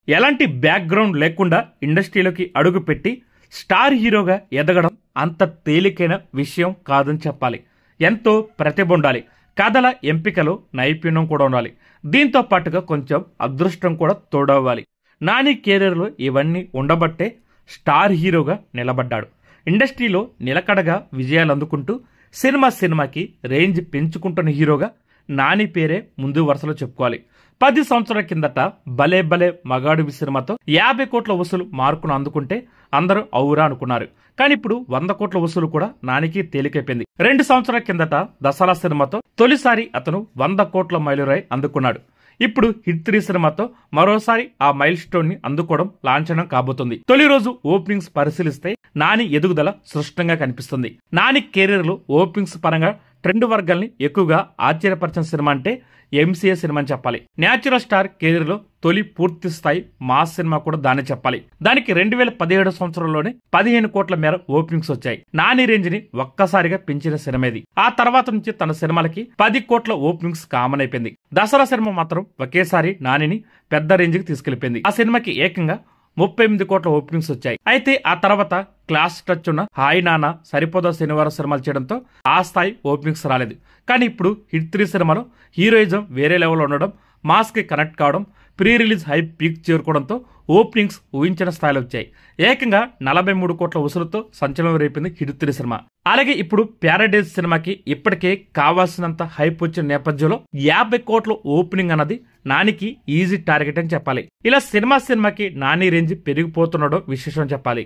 ఎలాంటి బ్యాక్గ్రౌండ్ లేకుండా ఇండస్ట్రీలోకి అడుగుపెట్టి స్టార్ హీరోగా ఎదగడం అంత తేలికైన విషయం కాదని చెప్పాలి. ఎంతో ప్రతిభ ఉండాలి, కథల ఎంపికలో నైపుణ్యం కూడా ఉండాలి, దీంతో పాటుగా కొంచెం అదృష్టం కూడా తోడవ్వాలి. నాని కెరీర్లో ఇవన్నీ ఉండబట్టే స్టార్ హీరోగా నిలబడ్డాడు. ఇండస్ట్రీలో నిలకడగా విజయాలు అందుకుంటూ సినిమాకి రేంజ్ పెంచుకుంటున్న హీరోగా నాని పేరే ముందు వరుసలో చెప్పుకోవాలి. 10 సంవత్సరాల కిందట భలే భలే మగాడివి సినిమాతో 50 కోట్ల వసూలు మార్కును అందుకుంటే అందరూ ఔరా అనుకున్నారు. కానీ ఇప్పుడు 100 కోట్ల వసూలు కూడా నానికి తేలికైపోయింది. 2 సంవత్సరాల కిందట దసరా సినిమాతో తొలిసారి అతను 100 కోట్ల మైలురాయి అందుకున్నాడు. ఇప్పుడు హిట్ 3 సినిమాతో మరోసారి ఆ మైల్ స్టోన్ ని అందుకోవడం లాంఛనం కాబోతుంది. తొలి రోజు ఓపెనింగ్స్ పరిశీలిస్తే నాని ఎదుగుదల స్పష్టంగా కనిపిస్తుంది. నాని కెరీర్ లో ఓపెనింగ్స్ పరంగా ట్రెండ్ వర్గాల్ని ఎక్కువగా ఆశ్చర్యపరిచిన సినిమా అంటే ఎంసీఏ సినిమా అని చెప్పాలి. న్యాచురల్ స్టార్ కెరీర్ లో తొలి పూర్తి స్థాయి మాస్ సినిమా కూడా దాన్ని చెప్పాలి. దానికి 2017 సంవత్సరంలోనే 15 కోట్ల మేర ఓపెనింగ్స్ వచ్చాయి. నాని రేంజ్ ని ఒక్కసారిగా పెంచిన సినిమా ఇది. ఆ తర్వాత నుంచి తన సినిమాలకి 10 కోట్ల ఓపెనింగ్స్ కామన్ అయిపోయింది. దసరా సినిమా మాత్రం ఒకేసారి నానిని పెద్ద రేంజ్ కి తీసుకెళ్లిపోయింది. ఆ సినిమాకి ఏకంగా 38 కోట్ల ఓపెనింగ్స్ వచ్చాయి. అయితే ఆ తర్వాత క్లాస్ టచ్ ఉన్న హాయ్ నాన్న, సరిపోదా శనివారం సినిమాలు చేయడంతో ఆ స్థాయి ఓపెనింగ్స్ రాలేదు. కానీ ఇప్పుడు హిట్ 3 సినిమాలో హీరోయిజం వేరే లెవెల్లో ఉండడం, మాస్ కి కనెక్ట్ కావడం, ప్రీ రిలీజ్ హైప్ పీక్ చేరుకోవడంతో ఓపెనింగ్స్ ఊహించిన స్థాయిలో వచ్చాయి. ఏకంగా 43 కోట్ల వసూలుతో సంచలనం రేపింది హిట్ 3 సినిమా. అలాగే ఇప్పుడు ప్యారడైజ్ సినిమాకి ఇప్పటికే కావాల్సినంత హైప్ వచ్చిన నేపథ్యంలో 50 కోట్ల ఓపెనింగ్ అన్నది నానికి ఈజీ టార్గెట్ అని చెప్పాలి. ఇలా సినిమాకి నాని రేంజ్ పెరిగిపోతుండడం విశేషం చెప్పాలి.